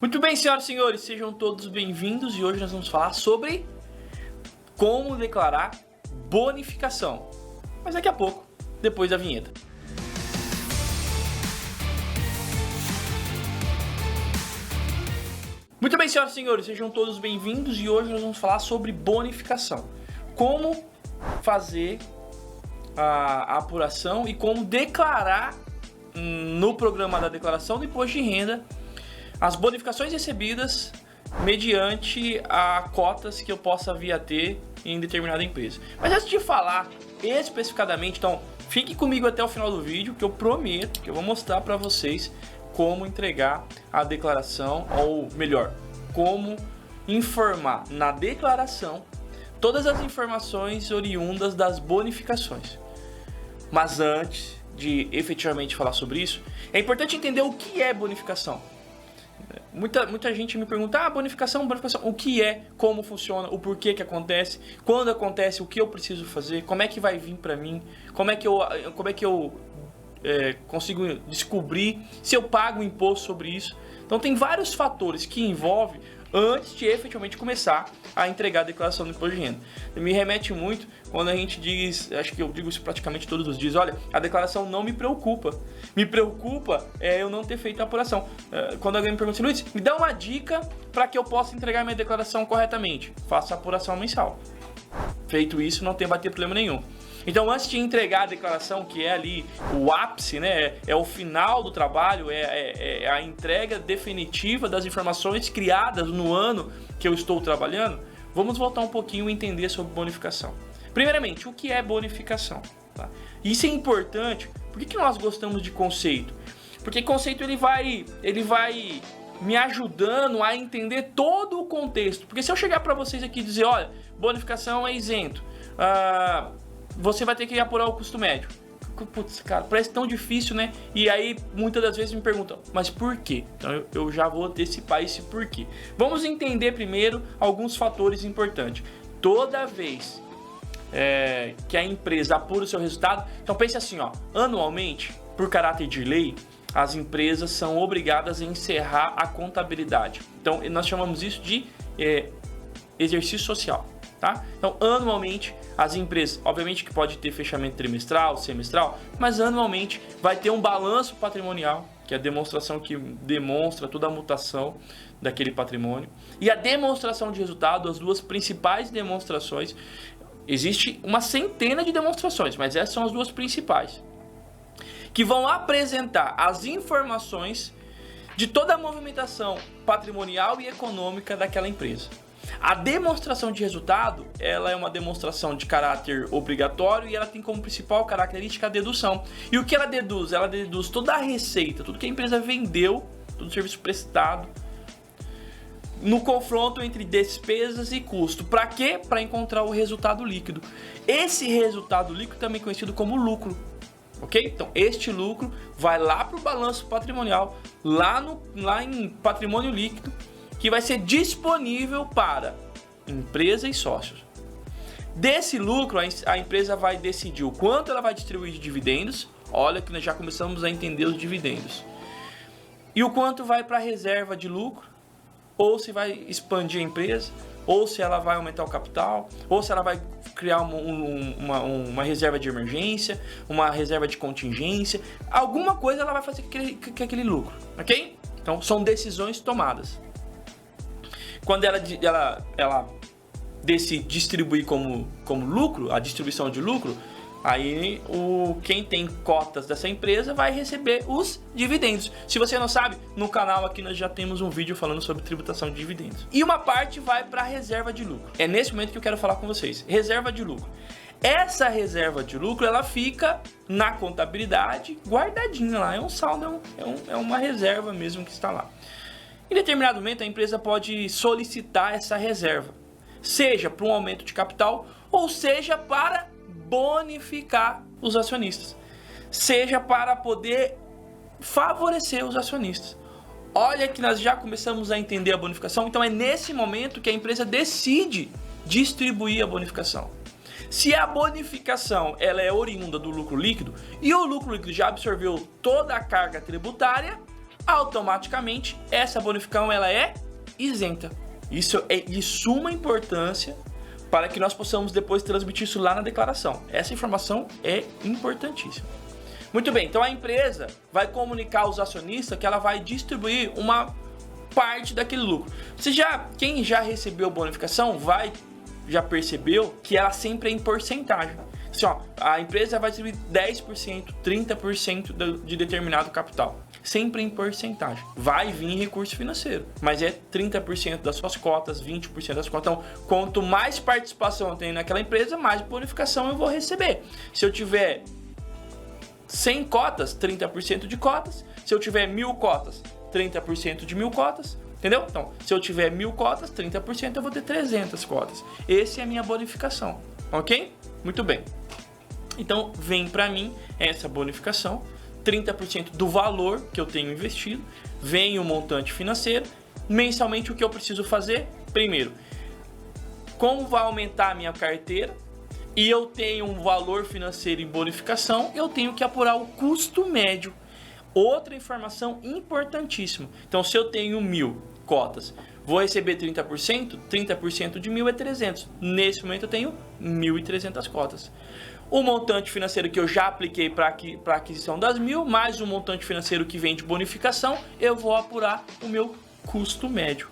Muito bem, senhoras e senhores, sejam todos bem-vindos e hoje nós vamos falar sobre como declarar bonificação. Mas daqui a pouco, depois da vinheta. Muito bem, senhoras e senhores, sejam todos bem-vindos e hoje nós vamos falar sobre bonificação. Como fazer a apuração e como declarar no programa da declaração do imposto de renda as bonificações recebidas mediante a cotas que eu possa vir a ter em determinada empresa. Mas antes de falar especificadamente, então fique comigo até o final do vídeo, que eu prometo que eu vou mostrar para vocês como entregar a declaração, ou melhor, como informar na declaração todas as informações oriundas das bonificações. Mas antes de efetivamente falar sobre isso, é importante entender o que é bonificação. Muita gente me pergunta, bonificação, o que é, como funciona, o porquê que acontece, quando acontece, o que eu preciso fazer, como é que vai vir para mim, como é que eu consigo descobrir se eu pago imposto sobre isso. Então tem vários fatores que envolvem antes de efetivamente começar a entregar a declaração do imposto de renda. Me remete muito quando a gente diz, acho que eu digo isso praticamente todos os dias, olha, a declaração não me preocupa. Me preocupa eu não ter feito a apuração. Quando alguém me pergunta assim, Luiz, me dá uma dica para que eu possa entregar minha declaração corretamente. Faça a apuração mensal. Feito isso, não vai ter problema nenhum. Então, antes de entregar a declaração, que é ali o ápice, né, é o final do trabalho, é a entrega definitiva das informações criadas no ano que eu estou trabalhando, vamos voltar um pouquinho e entender sobre bonificação. Primeiramente, o que é bonificação? Tá? Isso é importante. Por que nós gostamos de conceito? Porque conceito ele vai me ajudando a entender todo o contexto. Porque se eu chegar para vocês aqui e dizer, olha, bonificação é isento, você vai ter que apurar o custo médio. Putz, cara, parece tão difícil, né? E aí, muitas das vezes me perguntam, mas por quê? Então, eu já vou antecipar esse porquê. Vamos entender primeiro alguns fatores importantes. Toda vez que a empresa apura o seu resultado, então pense assim, anualmente, por caráter de lei, as empresas são obrigadas a encerrar a contabilidade. Então, nós chamamos isso de exercício social. Tá? Então, anualmente, as empresas, obviamente que pode ter fechamento trimestral, semestral, mas anualmente vai ter um balanço patrimonial, que é a demonstração que demonstra toda a mutação daquele patrimônio, e a demonstração de resultado, as duas principais demonstrações. Existe uma centena de demonstrações, mas essas são as duas principais, que vão apresentar as informações de toda a movimentação patrimonial e econômica daquela empresa. A demonstração de resultado, ela é uma demonstração de caráter obrigatório e ela tem como principal característica a dedução. E o que ela deduz? Ela deduz toda a receita, tudo que a empresa vendeu, todo o serviço prestado, no confronto entre despesas e custo. Para quê? Para encontrar o resultado líquido. Esse resultado líquido também conhecido como lucro. Ok? Então, este lucro vai lá para o balanço patrimonial, lá em patrimônio líquido, que vai ser disponível para empresa e sócios. Desse lucro, a empresa vai decidir o quanto ela vai distribuir de dividendos. Olha que nós já começamos a entender os dividendos. E o quanto vai para a reserva de lucro, ou se vai expandir a empresa, ou se ela vai aumentar o capital, ou se ela vai criar uma reserva de emergência, uma reserva de contingência. Alguma coisa ela vai fazer com aquele lucro, ok? Então, são decisões tomadas. Quando ela decide distribuir como lucro, a distribuição de lucro, aí quem tem cotas dessa empresa vai receber os dividendos. Se você não sabe, no canal aqui nós já temos um vídeo falando sobre tributação de dividendos. E uma parte vai para a reserva de lucro. É nesse momento que eu quero falar com vocês. Reserva de lucro. Essa reserva de lucro, ela fica na contabilidade guardadinha lá. É um saldo, é uma reserva mesmo que está lá. Em determinado momento, a empresa pode solicitar essa reserva, seja para um aumento de capital ou seja para bonificar os acionistas, seja para poder favorecer os acionistas. Olha que nós já começamos a entender a bonificação, então é nesse momento que a empresa decide distribuir a bonificação. Se a bonificação ela é oriunda do lucro líquido e o lucro líquido já absorveu toda a carga tributária, automaticamente essa bonificação ela é isenta. Isso é de suma importância para que nós possamos depois transmitir isso lá na declaração. Essa informação é importantíssima. Muito bem, então a empresa vai comunicar aos acionistas que ela vai distribuir uma parte daquele lucro. Quem já recebeu bonificação já percebeu que ela sempre é em porcentagem. Assim, ó, a empresa vai distribuir 10%, 30% de determinado capital. Sempre em porcentagem. Vai vir recurso financeiro, mas é 30% das suas cotas, 20% das cotas. Então, quanto mais participação eu tenho naquela empresa, mais bonificação eu vou receber. Se eu tiver 100 cotas, 30% de cotas. Se eu tiver 1000 cotas, 30% de 1000 cotas. Entendeu? Então, se eu tiver 1000 cotas, 30% eu vou ter 300 cotas. Essa é a minha bonificação, ok? Muito bem. Então, vem para mim essa bonificação, 30% do valor que eu tenho investido, vem o montante financeiro. Mensalmente, o que eu preciso fazer? Primeiro, como vai aumentar a minha carteira e eu tenho um valor financeiro em bonificação, eu tenho que apurar o custo médio. Outra informação importantíssima. Então, se eu tenho 1000 cotas, vou receber 30%, 30% de 1000 é 300. Nesse momento eu tenho 1.300 cotas. O montante financeiro que eu já apliquei para a aquisição das 1000, mais o montante financeiro que vem de bonificação, eu vou apurar o meu custo médio.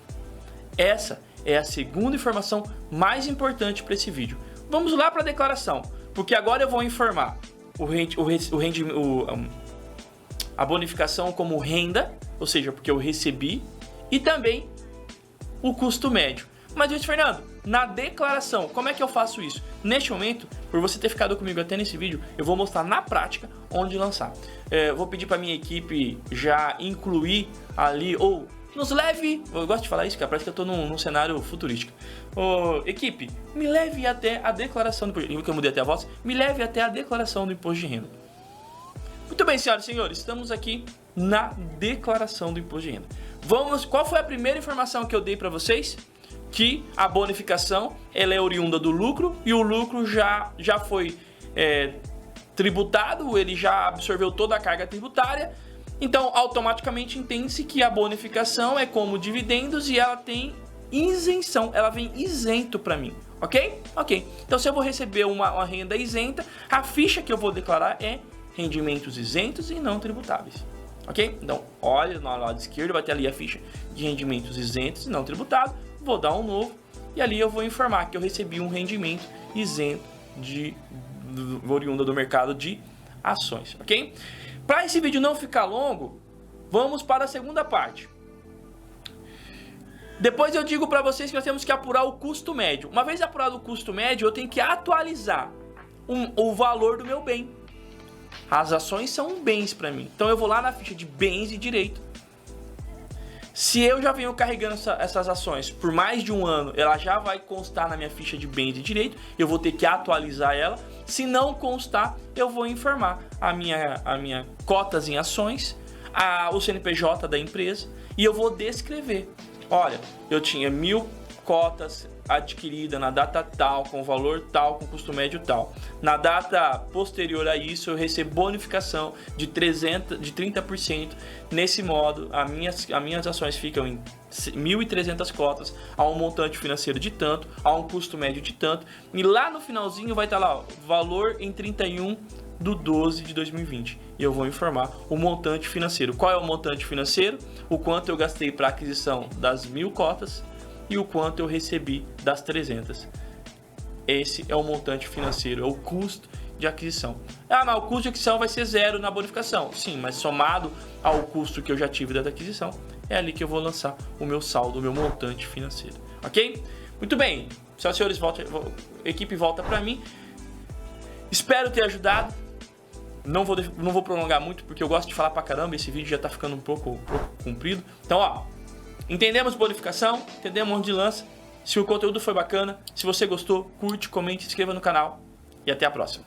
Essa é a segunda informação mais importante para esse vídeo. Vamos lá para a declaração, porque agora eu vou informar a bonificação como renda, ou seja, porque eu recebi, e também o custo médio. Mas, Luiz Fernando, na declaração, como é que eu faço isso? Neste momento, por você ter ficado comigo até nesse vídeo, eu vou mostrar na prática onde lançar. Vou pedir para minha equipe já incluir ali, ou nos leve, eu gosto de falar isso, cara, parece que eu estou num cenário futurístico. Equipe, me leve até a declaração do imposto de renda, que eu mudei até a voz, me leve até a declaração do imposto de renda. Muito bem, senhoras e senhores, estamos aqui na declaração do imposto de renda. Qual foi a primeira informação que eu dei para vocês? Que a bonificação ela é oriunda do lucro e o lucro já foi tributado, ele já absorveu toda a carga tributária. Então, automaticamente entende-se que a bonificação é como dividendos e ela tem isenção, ela vem isento para mim, ok? Ok. Então, se eu vou receber uma renda isenta, a ficha que eu vou declarar é rendimentos isentos e não tributáveis, ok? Então, olha no lado esquerdo, vai ter ali a ficha de rendimentos isentos e não tributados. Vou dar um novo e ali eu vou informar que eu recebi um rendimento isento oriundo do mercado de ações, ok? Para esse vídeo não ficar longo, vamos para a segunda parte. Depois eu digo para vocês que nós temos que apurar o custo médio. Uma vez apurado o custo médio, eu tenho que atualizar o valor do meu bem. As ações são bens para mim. Então eu vou lá na ficha de bens e direito. Se eu já venho carregando essas ações por mais de um ano, ela já vai constar na minha ficha de bens e direito. Eu vou ter que atualizar ela. Se não constar, eu vou informar a minha cotas em ações, o CNPJ da empresa, e eu vou descrever. Olha, eu tinha 1000 cotas adquirida na data tal, com valor tal, com custo médio tal. Na data posterior a isso, eu recebo bonificação de 30%. Nesse modo, as minhas ações ficam em 1.300 cotas, a um montante financeiro de tanto, a um custo médio de tanto. E lá no finalzinho vai estar lá, ó, valor em 31/12/2020. E eu vou informar o montante financeiro. Qual é o montante financeiro? O quanto eu gastei para a aquisição das 1000 cotas e o quanto eu recebi das 300. Esse é o montante financeiro, é o custo de aquisição. Mas o custo de aquisição vai ser zero na bonificação. Sim, mas somado ao custo que eu já tive da aquisição, é ali que eu vou lançar o meu saldo, o meu montante financeiro. Ok? Muito bem, senhoras e senhores, a equipe volta para mim. Espero ter ajudado. Não vou prolongar muito, porque eu gosto de falar pra caramba. Esse vídeo já tá ficando um pouco comprido. Então, ó, entendemos bonificação, entendemos onde lança. Se o conteúdo foi bacana, se você gostou, curte, comente, se inscreva no canal e até a próxima.